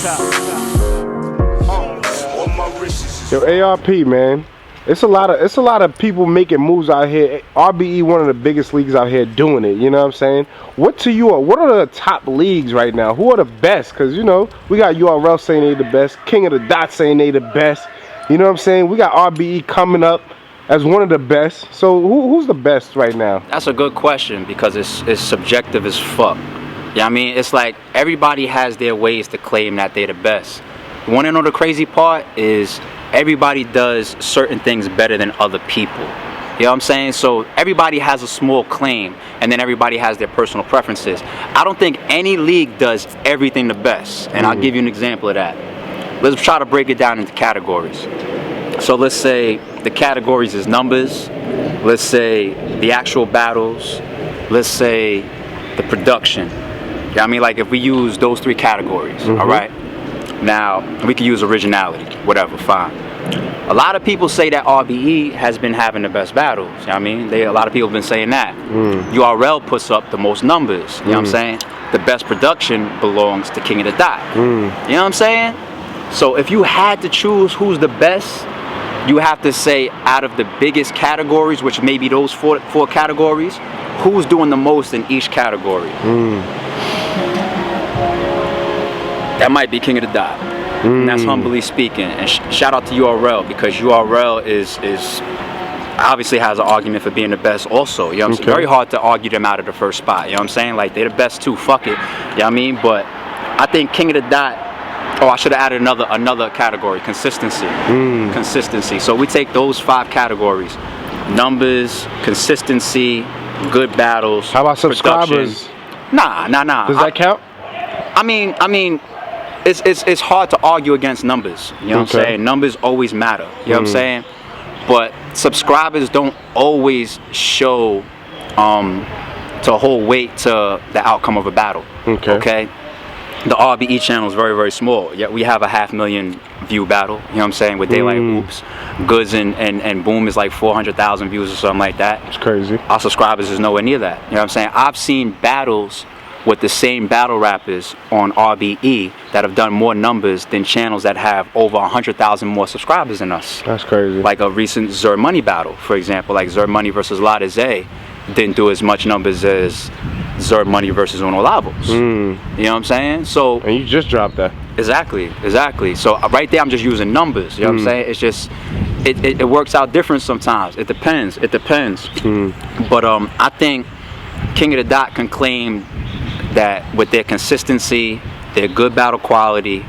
Yo, ARP, man. It's a lot of people making moves out here. RBE, one of the biggest leagues out here doing it. You know what I'm saying? What are the top leagues right now? Who are the best? Because, you know, we got URL saying they the best. King of the Dot saying they the best. You know what I'm saying? We got RBE coming up as one of the best. So who's the best right now? That's a good question because it's subjective as fuck. Yeah, I mean, it's like everybody has their ways to claim that they're the best. You want to know the crazy part is everybody does certain things better than other people. You know what I'm saying? So everybody has a small claim and then everybody has their personal preferences. I don't think any league does everything the best. And I'll give you an example of that. Let's try to break it down into categories. So let's say the categories is numbers. Let's say the actual battles. Let's say the production. You know what I mean? Like if we use those three categories, all right? Now, we can use originality, whatever, fine. A lot of people say that RBE has been having the best battles, you know what I mean? A lot of people have been saying that. URL puts up the most numbers, you know what I'm saying? The best production belongs to King of the Dot. You know what I'm saying? So if you had to choose who's the best, you have to say out of the biggest categories, which may be those four categories, who's doing the most in each category. That might be King of the Dot. And that's humbly speaking. And shout out to URL because URL is obviously has an argument for being the best also. You know what I'm saying? Very hard to argue them out of the first spot. You know what I'm saying? Like they're the best too. Fuck it. You know what I mean? But I think King of the Dot. Oh, I should have added another category. Consistency. Consistency. So we take those 5 categories: numbers, consistency, good battles. How about subscribers? Nah. Does that count? I mean. It's hard to argue against numbers, you know what I'm saying? Numbers always matter, you know what I'm saying? But subscribers don't always show to hold weight to the outcome of a battle, okay? The RBE channel is very, very small, yet we have a 500,000 view battle, you know what I'm saying, with Daylight Hoops. Goods and Boom is like 400,000 views or something like that. It's crazy. Our subscribers is nowhere near that, you know what I'm saying? I've seen battles with the same battle rappers on RBE that have done more numbers than channels that have over 100,000 more subscribers than us. That's crazy. Like a recent Zer Money battle, for example, like Zer Money versus Lada Zay didn't do as much numbers as Zer Money versus Uno Lavos. You know what I'm saying? So and you just dropped that. Exactly. So right there, I'm just using numbers. You know what I'm saying? It's just it works out different sometimes. It depends. But I think King of the Dot can claim that with their consistency, their good battle quality,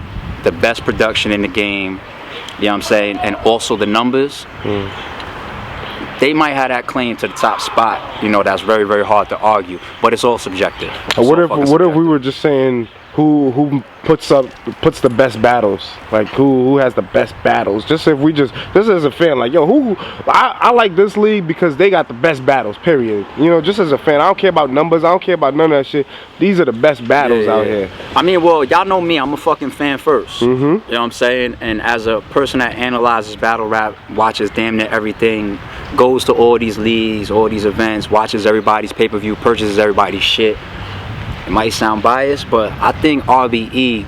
the best production in the game, you know what I'm saying, and also the numbers, they might have that claim to the top spot. You know, that's very, very hard to argue, but it's all subjective. What if we were just saying who puts the best battles? Like who has the best battles? Just if we just as a fan, like yo, I like this league because they got the best battles. Period. You know, just as a fan, I don't care about numbers. I don't care about none of that shit. These are the best battles out here. I mean, well, y'all know me. I'm a fucking fan first. You know what I'm saying? And as a person that analyzes battle rap, watches damn near everything, goes to all these leagues, all these events, watches everybody's pay-per-view, purchases everybody's shit. It might sound biased, but I think RBE,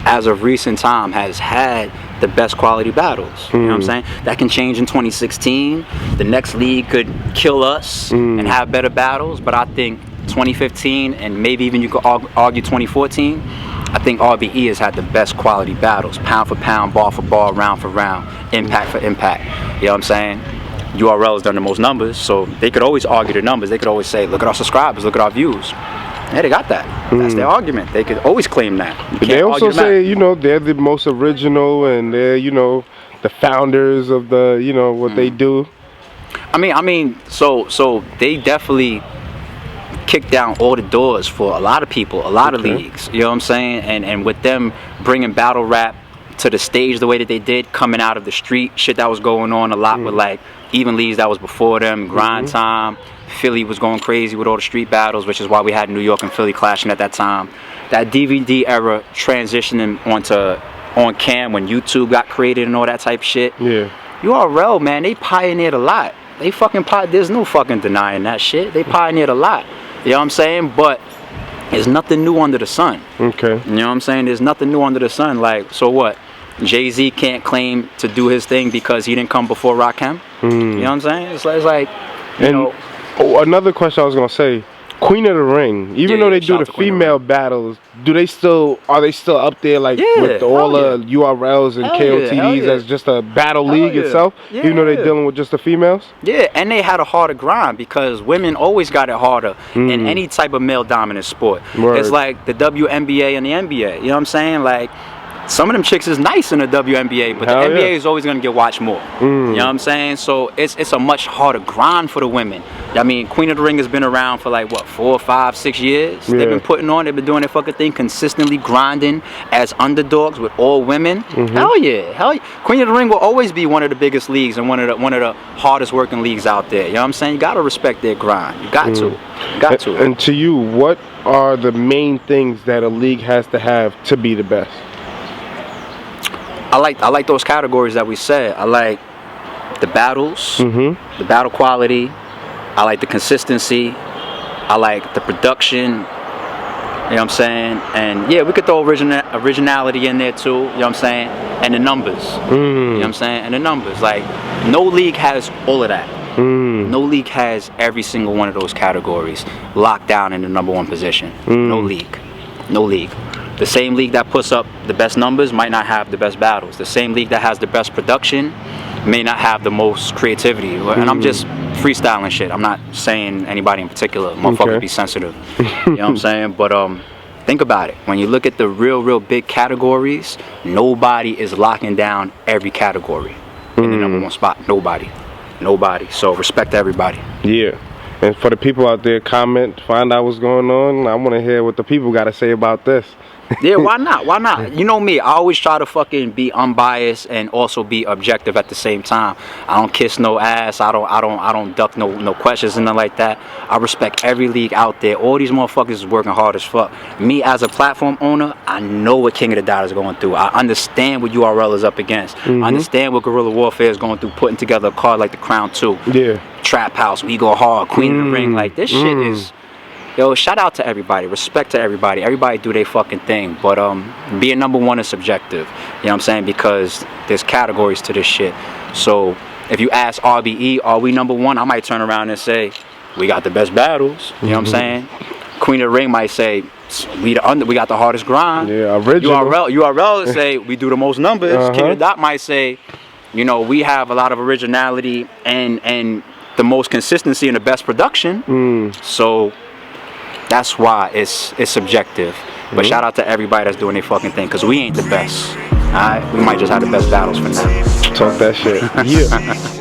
as of recent time, has had the best quality battles. You know what I'm saying? That can change in 2016. The next league could kill us and have better battles, but I think 2015 and maybe even you could argue 2014, I think RBE has had the best quality battles, pound for pound, ball for ball, round for round, impact for impact. You know what I'm saying? URL has done the most numbers, so they could always argue the numbers. They could always say, look at our subscribers, look at our views. Yeah, they got that. That's their argument. They could always claim that. They also say, you know, they're the most original and they're, you know, the founders of the, you know, what they do. I mean, so they definitely kicked down all the doors for a lot of people, a lot of leagues. You know what I'm saying? And with them bringing battle rap to the stage the way that they did, coming out of the street shit that was going on a lot with like even leagues that was before them, Grind Time. Philly was going crazy with all the street battles, which is why we had New York and Philly clashing at that time. That DVD era transitioning on cam when YouTube got created and all that type of shit. Yeah. URL, man, they pioneered a lot. There's no fucking denying that shit. They pioneered a lot. You know what I'm saying? But There's nothing new under the sun. Okay. You know what I'm saying? There's nothing new under the sun. Like, so what? Jay-Z can't claim to do his thing because he didn't come before Rakim. You know what I'm saying? It's like you know. Oh, another question I was gonna say, Queen of the Ring. Even though they do the female battles, are they still up there like with all the URLs and KOTDs as just a battle league itself? Even though they're dealing with just the females? Yeah, and they had a harder grind because women always got it harder in any type of male dominant sport. It's like the WNBA and the NBA. You know what I'm saying? Like, some of them chicks is nice in the WNBA, but the NBA is always gonna get watched more. You know what I'm saying? So it's a much harder grind for the women. I mean, Queen of the Ring has been around for like what, 4, 5, 6 years. They've been putting on, they've been doing their fucking thing, consistently grinding as underdogs with all women. Hell yeah. Queen of the Ring will always be one of the biggest leagues and one of the hardest working leagues out there. You know what I'm saying? You gotta respect their grind. You got to. You got to. And to you, what are the main things that a league has to have to be the best? I like those categories that we said. I like the battles, the battle quality. I like the consistency. I like the production. You know what I'm saying? And yeah, we could throw originality in there too. You know what I'm saying? And the numbers. You know what I'm saying? And the numbers. Like, no league has all of that. No league has every single one of those categories locked down in the #1 position. No league. No league. The same league that puts up the best numbers might not have the best battles. The same league that has the best production may not have the most creativity. And I'm just freestyling shit. I'm not saying anybody in particular. Motherfuckers be sensitive. You know what I'm saying? But think about it. When you look at the real big categories, nobody is locking down every category in the #1 spot. Nobody. So respect to everybody. Yeah. And for the people out there, comment, find out what's going on. I want to hear what the people got to say about this. Yeah, why not? Why not? You know me, I always try to fucking be unbiased and also be objective at the same time. I don't kiss no ass. I don't duck no questions and nothing like that. I respect every league out there. All these motherfuckers is working hard as fuck. Me as a platform owner, I know what King of the Dot is going through. I understand what URL is up against. I understand what Guerrilla Warfare is going through, putting together a card like the Crown 2. Yeah. Trap House, we go hard, Queen of the Ring. Like, this shit is... Yo, shout out to everybody. Respect to everybody. Everybody do their fucking thing. But being #1 is subjective. You know what I'm saying? Because there's categories to this shit. So if you ask RBE, are we #1? I might turn around and say, we got the best battles. You know what I'm saying? Queen of the Ring might say, we got the hardest grind. Yeah, original. URL say, we do the most numbers. King of the Dot might say, you know, we have a lot of originality and the most consistency and the best production. So that's why it's subjective. But shout out to everybody that's doing their fucking thing, because we ain't the best. Alright? We might just have the best battles for now. Talk that shit. Yeah.